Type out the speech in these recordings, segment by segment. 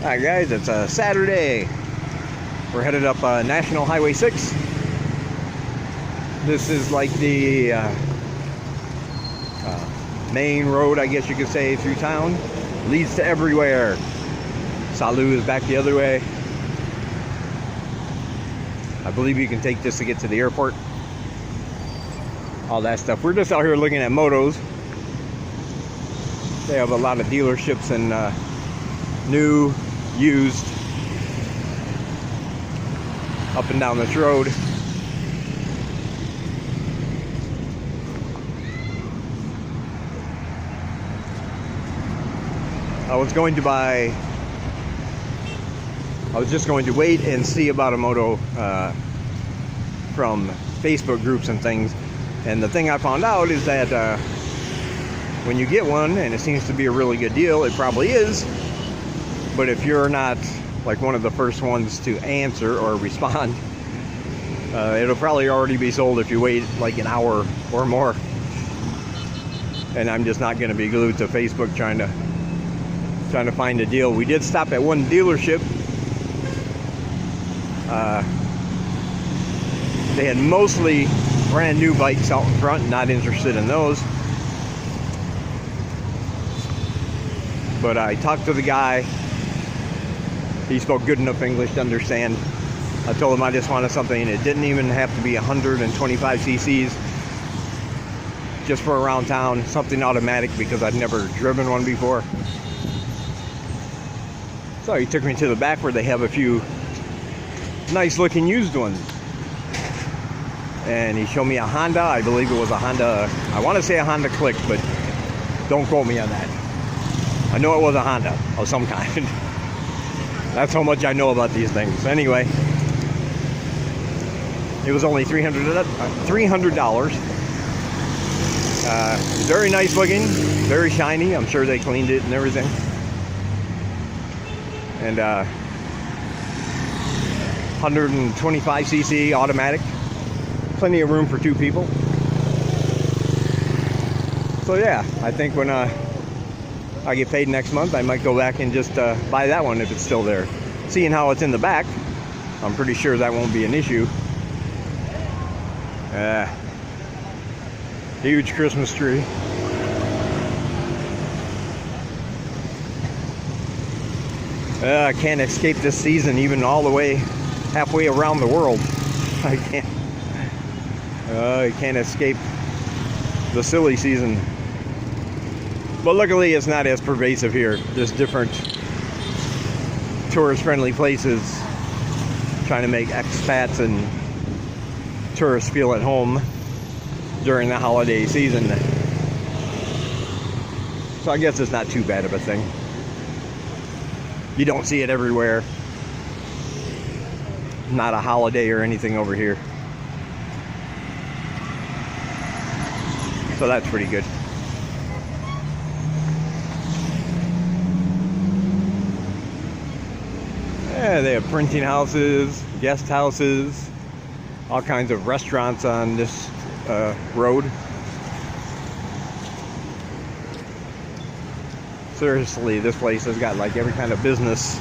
Alright guys, it's a Saturday. We're headed up National Highway 6. This is like the main road, I guess you could say, through town. Leads to everywhere. Salu is back the other way. I believe you can take this to get to the airport. All that stuff. We're just out here looking at motos. They have a lot of dealerships and new, used, up and down this road. I was just going to wait and see about a moto from Facebook groups and things. And the thing I found out is that when you get one, and it seems to be a really good deal, it probably is. But if you're not like one of the first ones to answer or respond, it'll probably already be sold if you wait like an hour or more. And I'm just not going to be glued to Facebook trying to find a deal. We did stop at one dealership. They had mostly brand new bikes out in front, not interested in those. But I talked to the guy. He spoke good enough English to understand. I told him I just wanted something. It didn't even have to be 125 cc's. Just for around town, something automatic, because I'd never driven one before. So he took me to the back where they have a few nice looking used ones. And he showed me a Honda. I believe it was a Honda. I want to say a Honda Click, but don't quote me on that. I know it was a Honda of some kind. That's how much I know about these things. Anyway, it was only $300. Very nice looking, very shiny. I'm sure they cleaned it and everything. And 125 cc automatic. Plenty of room for two people. So yeah, I think when I get paid next month, I might go back and just buy that one if it's still there. Seeing how it's in the back, I'm pretty sure that won't be an issue. Huge Christmas tree. I can't escape this season, even all the way halfway around the world. I can't escape the silly season. But luckily it's not as pervasive here. There's different tourist-friendly places trying to make expats and tourists feel at home during the holiday season. So I guess it's not too bad of a thing. You don't see it everywhere. Not a holiday or anything over here. So that's pretty good. Yeah, they have printing houses, guest houses, all kinds of restaurants on this road. Seriously, this place has got like every kind of business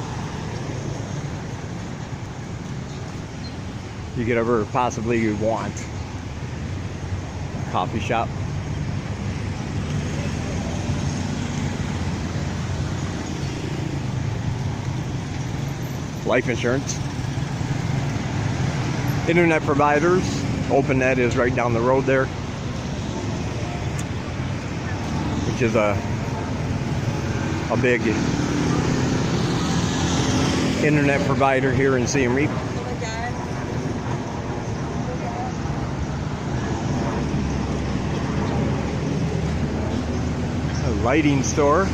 you could ever possibly want. Coffee shop. Life insurance. Internet providers. OpenNet is right down the road there, which is a big internet provider here in Siem Reap. A lighting store.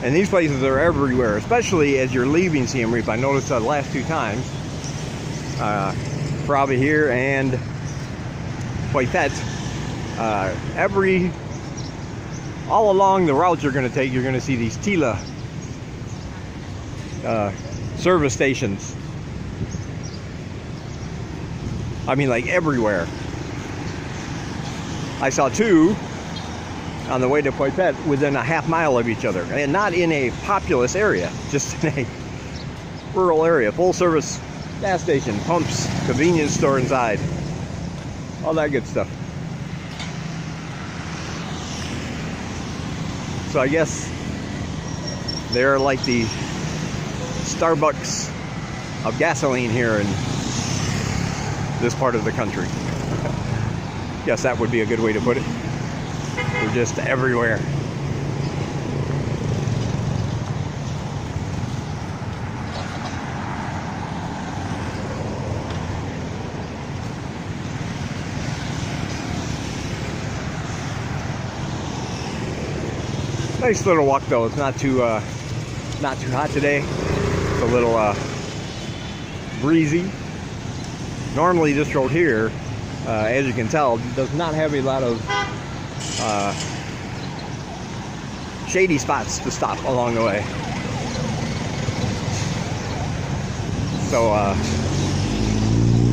And these places are everywhere, especially as you're leaving Siem Reap. I noticed the last two times, probably here and Phuket, all along the route you're going to take, you're going to see these Tila service stations. I mean, like everywhere. I saw two on the way to Poipet within a half-mile of each other, and not in a populous area, just in a rural area. Full-service gas station, pumps, convenience store inside, all that good stuff. So I guess they're like the Starbucks of gasoline here in this part of the country. Guess that would be a good way to put it. We're just everywhere. Nice little walk though. It's not too hot today. It's a little breezy. Normally this road here, as you can tell, does not have a lot of shady spots to stop along the way. So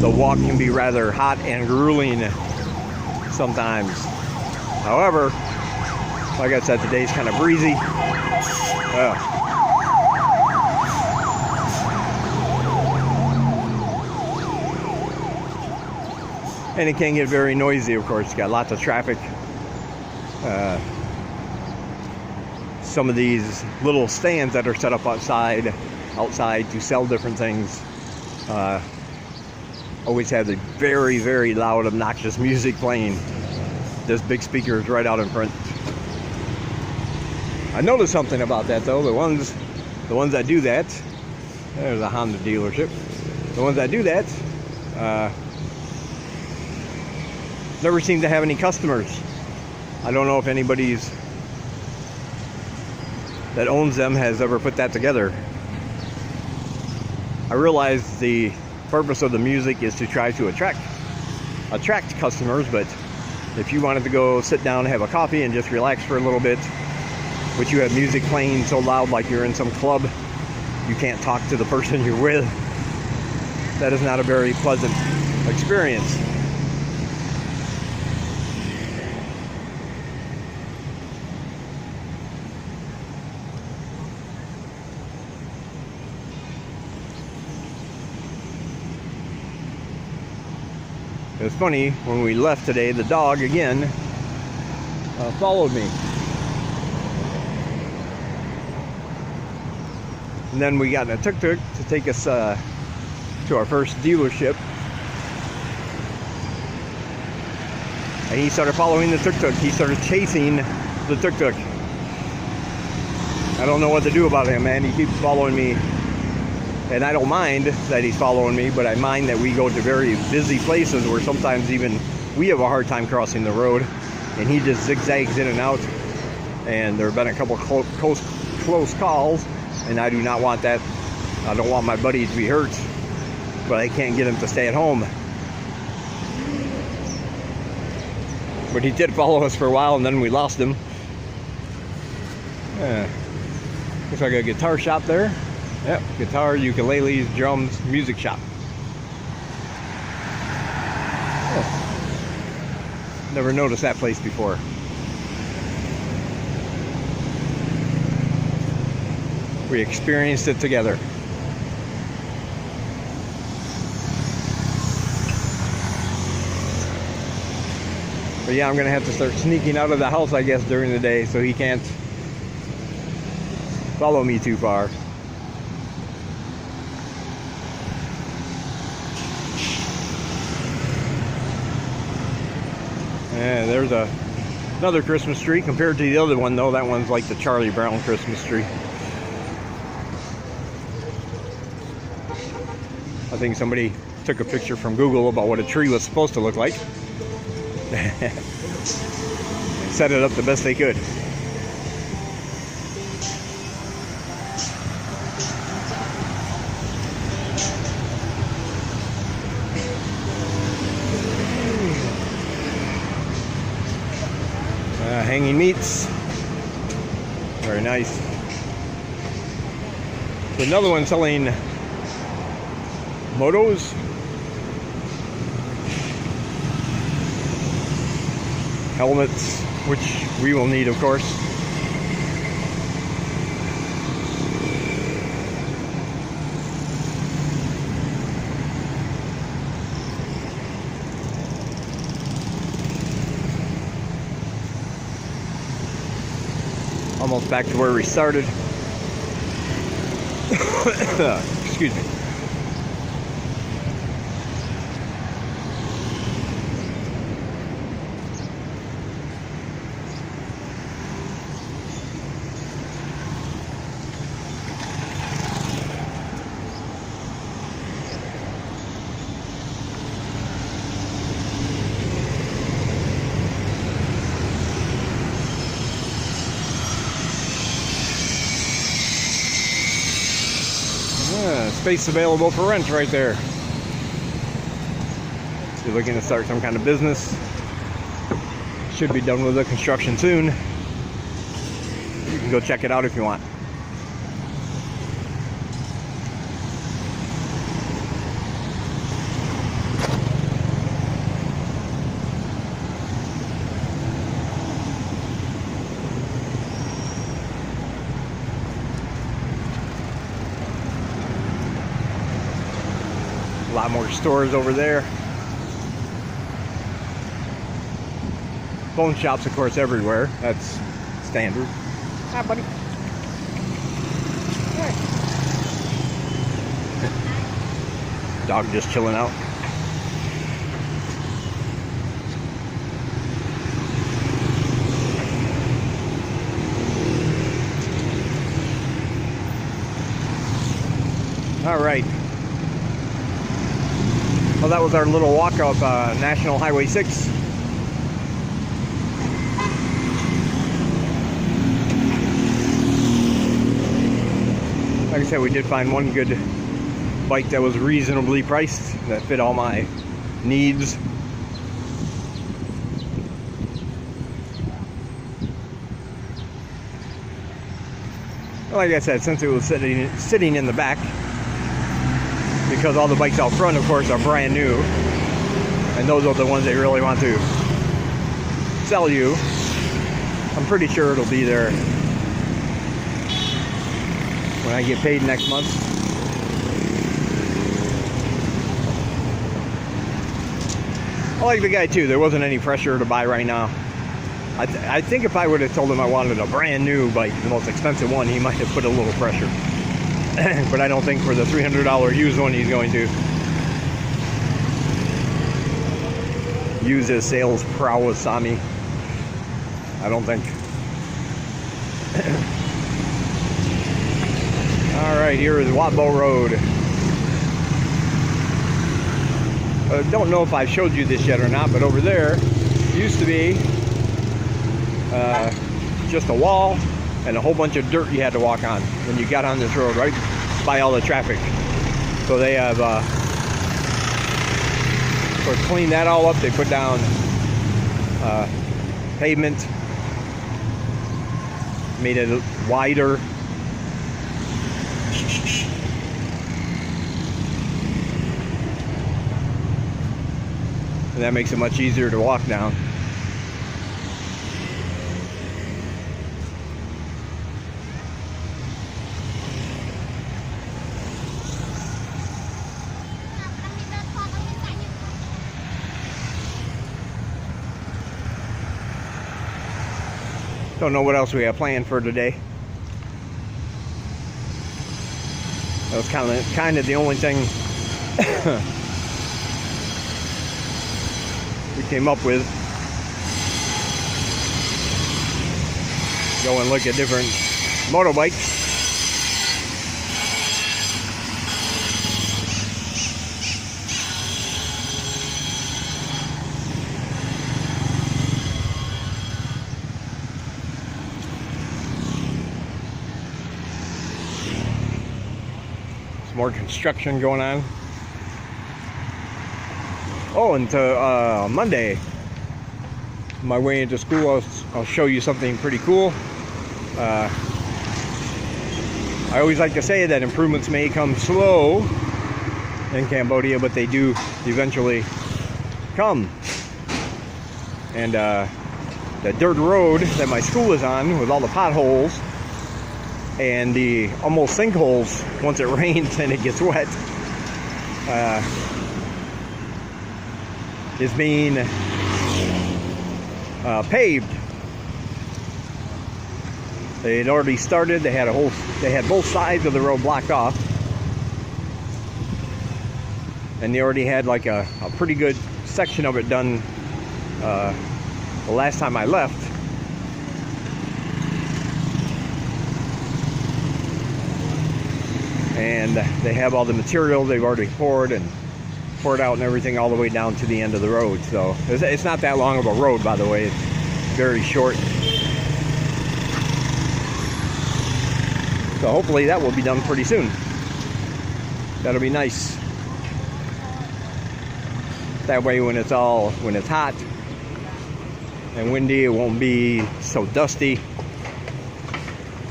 the walk can be rather hot and grueling sometimes. However, like I said, today's kind of breezy. And it can get very noisy, of course. It's got lots of traffic. Some of these little stands that are set up outside to sell different things always have the very, very loud, obnoxious music playing. There's big speakers right out in front. I noticed something about that though. The ones that do that, there's a Honda dealership. The ones that do that never seem to have any customers. I don't know if anybody's that owns them has ever put that together. I realize the purpose of the music is to try to attract customers, but if you wanted to go sit down and have a coffee and just relax for a little bit, but you have music playing so loud like you're in some club, you can't talk to the person you're with, that is not a very pleasant experience. It's funny, when we left today, the dog again followed me. And then we got in a tuk-tuk to take us to our first dealership. And he started following the tuk-tuk. He started chasing the tuk-tuk. I don't know what to do about him, man. He keeps following me. And I don't mind that he's following me, but I mind that we go to very busy places where sometimes even we have a hard time crossing the road. And he just zigzags in and out. And there have been a couple close calls. And I do not want that. I don't want my buddy to be hurt, but I can't get him to stay at home. But he did follow us for a while, and then we lost him. Looks like a guitar shop there. Yep, guitar, ukuleles, drums, music shop. Oh. Never noticed that place before. We experienced it together. But yeah, I'm gonna have to start sneaking out of the house, I guess, during the day so he can't follow me too far. And there's another Christmas tree. Compared to the other one though, that one's like the Charlie Brown Christmas tree. I think somebody took a picture from Google about what a tree was supposed to look like. Set it up the best they could. Hanging meats. Very nice. Another one selling motos. helmets, which we will need, of course. Almost back to where we started. Excuse me. Space available for rent right there. If you're looking to start some kind of business, should be done with the construction soon. You can go check it out if you want. A lot more stores over there. Phone shops, of course, everywhere. That's standard. Hi, buddy. Hi. Dog just chilling out. All right. Well, that was our little walk up National Highway 6. Like I said, we did find one good bike that was reasonably priced, that fit all my needs. Like I said, since it was sitting in the back, because all the bikes out front, of course, are brand new, and those are the ones they really want to sell you. I'm pretty sure it'll be there when I get paid next month. I like the guy too. There wasn't any pressure to buy right now. I think if I would have told him I wanted a brand new bike, the most expensive one, he might have put a little pressure. But I don't think for the $300 used one he's going to use his sales prowess on me. I don't think. Alright, here is Watbo Road. I don't know if I've showed you this yet or not, but over there used to be just a wall and a whole bunch of dirt you had to walk on when you got on this road, right by all the traffic. So they have sort of cleaned that all up. They put down pavement, made it wider. And that makes it much easier to walk down. Don't know what else we have planned for today. That was kind of the only thing we came up with. Go and look at different motorbikes. More construction going on. Oh, and to Monday, on my way into school, I'll show you something pretty cool. I always like to say that improvements may come slow in Cambodia, but they do eventually come. And the dirt road that my school is on, with all the potholes and the almost sinkholes once it rains and it gets wet, is being paved. They had already started. They had both sides of the road blocked off, and they already had like a pretty good section of it done the last time I left. And they have all the material they've already poured out and everything all the way down to the end of the road. So it's not that long of a road, by the way. It's very short. So hopefully that will be done pretty soon. That'll be nice. That way when it's hot and windy, it won't be so dusty.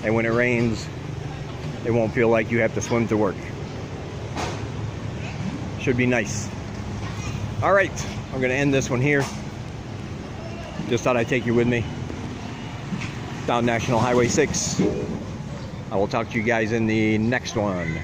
And when it rains, it won't feel like you have to swim to work. Should be nice. All right, I'm gonna end this one here. Just thought I'd take you with me down National Highway 6. I will talk to you guys in the next one.